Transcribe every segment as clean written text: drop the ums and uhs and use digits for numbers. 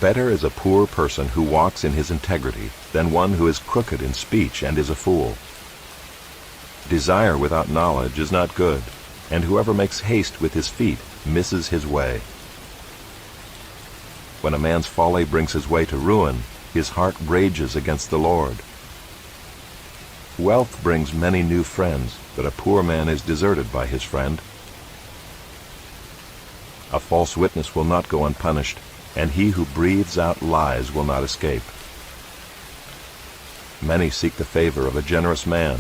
Better is a poor person who walks in his integrity than one who is crooked in speech and is a fool. Desire without knowledge is not good, and whoever makes haste with his feet misses his way. When a man's folly brings his way to ruin, his heart rages against the Lord. Wealth brings many new friends, but a poor man is deserted by his friend. A false witness will not go unpunished, and he who breathes out lies will not escape. Many seek the favor of a generous man,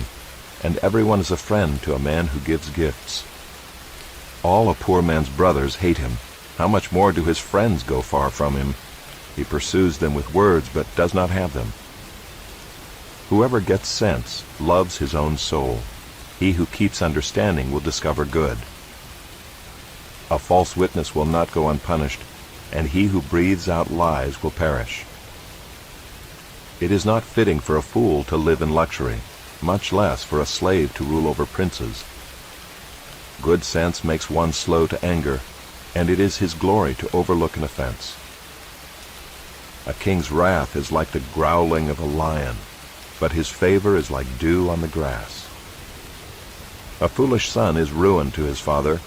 and everyone is a friend to a man who gives gifts. All a poor man's brothers hate him. How much more do his friends go far from him? He pursues them with words, but does not have them. Whoever gets sense loves his own soul. He who keeps understanding will discover good. A false witness will not go unpunished, and he who breathes out lies will perish. It is not fitting for a fool to live in luxury, much less for a slave to rule over princes. Good sense makes one slow to anger, and it is his glory to overlook an offense. A king's wrath is like the growling of a lion, but his favor is like dew on the grass. A foolish son is ruin to his father,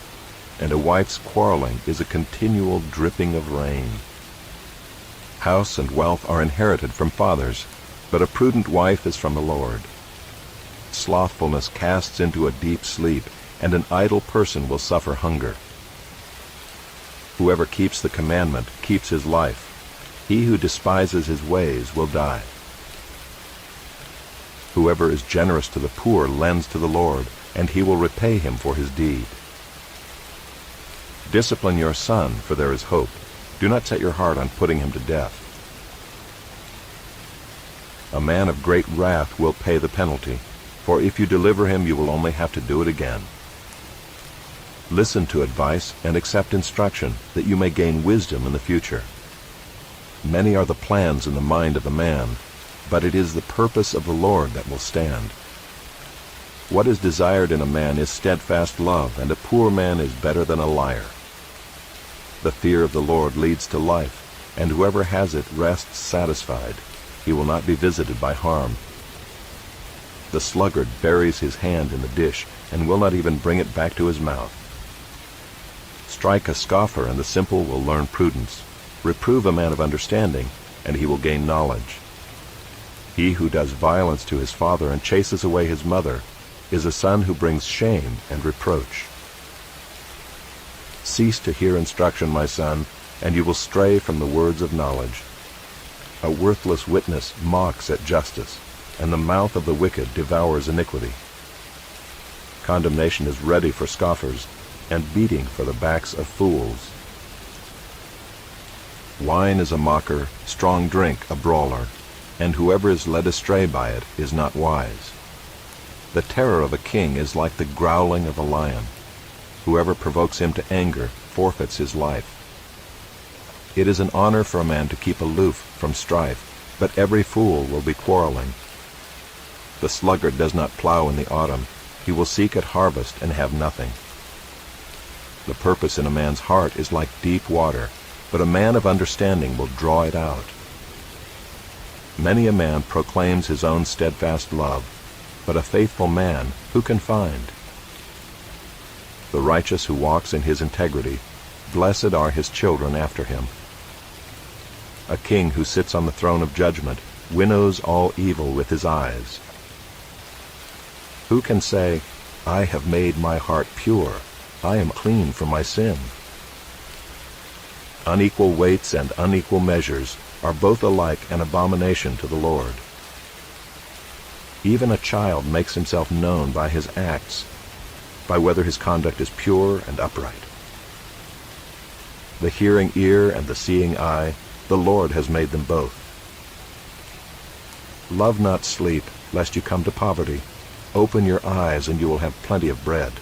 and a wife's quarreling is a continual dripping of rain. House and wealth are inherited from fathers, but a prudent wife is from the Lord. Slothfulness casts into a deep sleep, and an idle person will suffer hunger. Whoever keeps the commandment keeps his life. He who despises his ways will die. Whoever is generous to the poor lends to the Lord, and he will repay him for his deed. Discipline your son, for there is hope. Do not set your heart on putting him to death. A man of great wrath will pay the penalty, for if you deliver him, you will only have to do it again. Listen to advice and accept instruction, that you may gain wisdom in the future. Many are the plans in the mind of a man, but it is the purpose of the Lord that will stand. What is desired in a man is steadfast love, and a poor man is better than a liar. The fear of the Lord leads to life, and whoever has it rests satisfied. He will not be visited by harm. The sluggard buries his hand in the dish, and will not even bring it back to his mouth. Strike a scoffer, and the simple will learn prudence. Reprove a man of understanding, and he will gain knowledge. He who does violence to his father and chases away his mother is a son who brings shame and reproach. Cease to hear instruction, my son, and you will stray from the words of knowledge. A worthless witness mocks at justice, and the mouth of the wicked devours iniquity. Condemnation is ready for scoffers, and beating for the backs of fools. Wine is a mocker, strong drink a brawler, and whoever is led astray by it is not wise. The terror of a king is like the growling of a lion. Whoever provokes him to anger forfeits his life. It is an honor for a man to keep aloof from strife, but every fool will be quarreling. The sluggard does not plow in the autumn. He will seek at harvest and have nothing. The purpose in a man's heart is like deep water, but a man of understanding will draw it out. Many a man proclaims his own steadfast love, but a faithful man who can find? The righteous who walks in his integrity, blessed are his children after him. A king who sits on the throne of judgment winnows all evil with his eyes. Who can say, I have made my heart pure, I am clean from my sin? Unequal weights and unequal measures are both alike an abomination to the Lord. Even a child makes himself known by his acts, by whether his conduct is pure and upright. The hearing ear and the seeing eye, the Lord has made them both. Love not sleep, lest you come to poverty. Open your eyes, and you will have plenty of bread.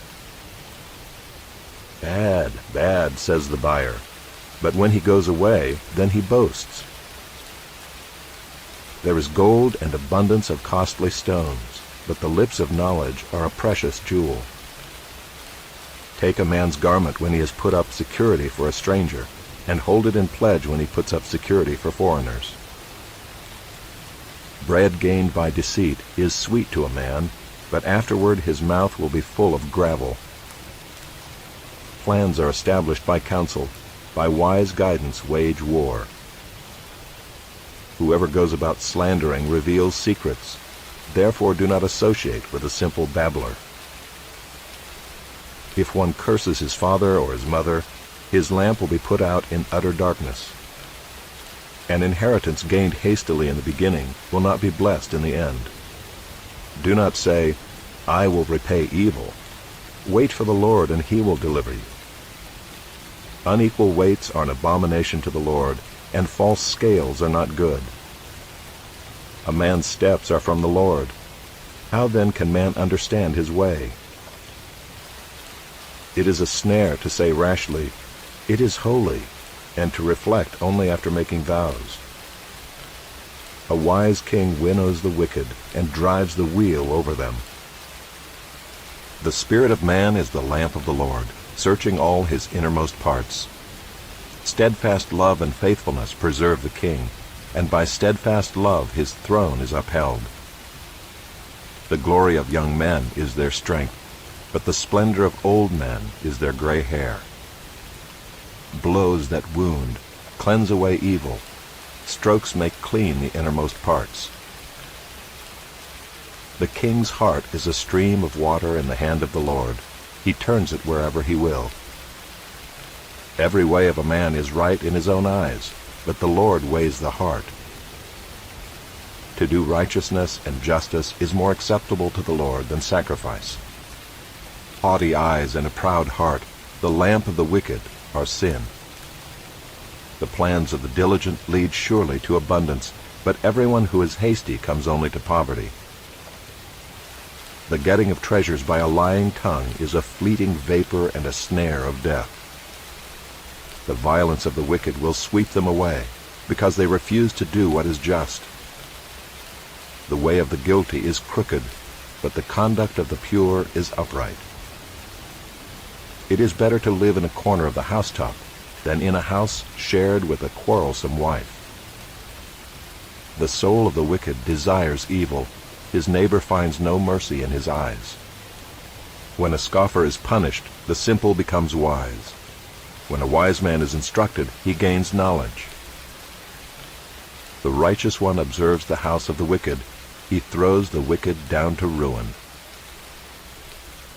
Bad, bad, says the buyer, but when he goes away, then he boasts. There is gold and abundance of costly stones, but the lips of knowledge are a precious jewel. Take a man's garment when he has put up security for a stranger, and hold it in pledge when he puts up security for foreigners. Bread gained by deceit is sweet to a man, but afterward his mouth will be full of gravel. Plans are established by counsel. By wise guidance wage war. Whoever goes about slandering reveals secrets. Therefore do not associate with a simple babbler. If one curses his father or his mother, his lamp will be put out in utter darkness. An inheritance gained hastily in the beginning will not be blessed in the end. Do not say, I will repay evil. Wait for the Lord, and he will deliver you. Unequal weights are an abomination to the Lord, and false scales are not good. A man's steps are from the Lord. How then can man understand his way? It is a snare to say rashly, It is holy, and to reflect only after making vows. A wise king winnows the wicked, and drives the wheel over them. The spirit of man is the lamp of the Lord, searching all his innermost parts. Steadfast love and faithfulness preserve the king, and by steadfast love his throne is upheld. The glory of young men is their strength, but the splendor of old men is their gray hair. Blows that wound cleanse away evil. Strokes make clean the innermost parts. The king's heart is a stream of water in the hand of the Lord. He turns it wherever he will. Every way of a man is right in his own eyes, but the Lord weighs the heart. To do righteousness and justice is more acceptable to the Lord than sacrifice. Haughty eyes and a proud heart, the lamp of the wicked, are sin. The plans of the diligent lead surely to abundance, but everyone who is hasty comes only to poverty. The getting of treasures by a lying tongue is a fleeting vapor and a snare of death. The violence of the wicked will sweep them away, because they refuse to do what is just. The way of the guilty is crooked, but the conduct of the pure is upright. It is better to live in a corner of the housetop than in a house shared with a quarrelsome wife. The soul of the wicked desires evil. His neighbor finds no mercy in his eyes. When a scoffer is punished, the simple becomes wise. When a wise man is instructed, he gains knowledge. The righteous one observes the house of the wicked. He throws the wicked down to ruin.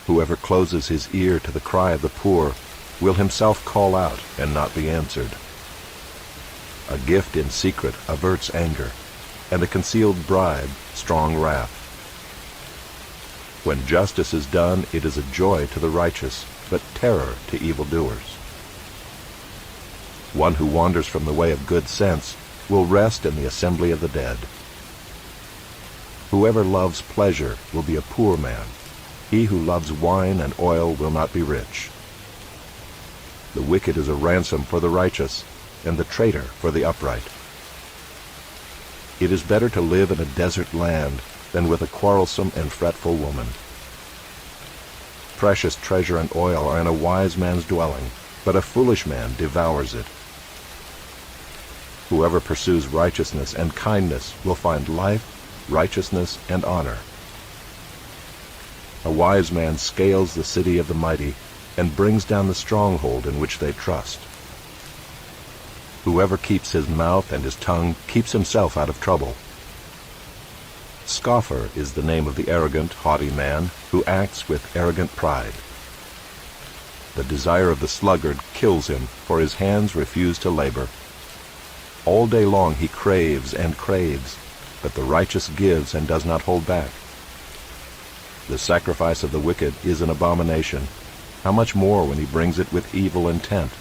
Whoever closes his ear to the cry of the poor will himself call out and not be answered. A gift in secret averts anger, and a concealed bribe strong wrath. When justice is done, it is a joy to the righteous, but terror to evildoers. One who wanders from the way of good sense will rest in the assembly of the dead. Whoever loves pleasure will be a poor man. He who loves wine and oil will not be rich. The wicked is a ransom for the righteous, and the traitor for the upright. It is better to live in a desert land than with a quarrelsome and fretful woman. Precious treasure and oil are in a wise man's dwelling, but a foolish man devours it. Whoever pursues righteousness and kindness will find life, righteousness, and honor. A wise man scales the city of the mighty and brings down the stronghold in which they trust. Whoever keeps his mouth and his tongue keeps himself out of trouble. Scoffer is the name of the arrogant, haughty man who acts with arrogant pride. The desire of the sluggard kills him, for his hands refuse to labor. All day long he craves and craves, but the righteous gives and does not hold back. The sacrifice of the wicked is an abomination. How much more when he brings it with evil intent?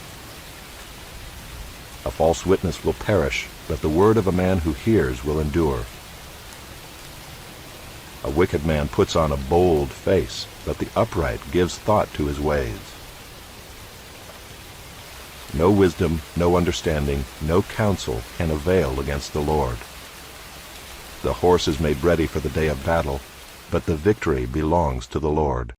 A false witness will perish, but the word of a man who hears will endure. A wicked man puts on a bold face, but the upright gives thought to his ways. No wisdom, no understanding, no counsel can avail against the Lord. The horse is made ready for the day of battle, but the victory belongs to the Lord.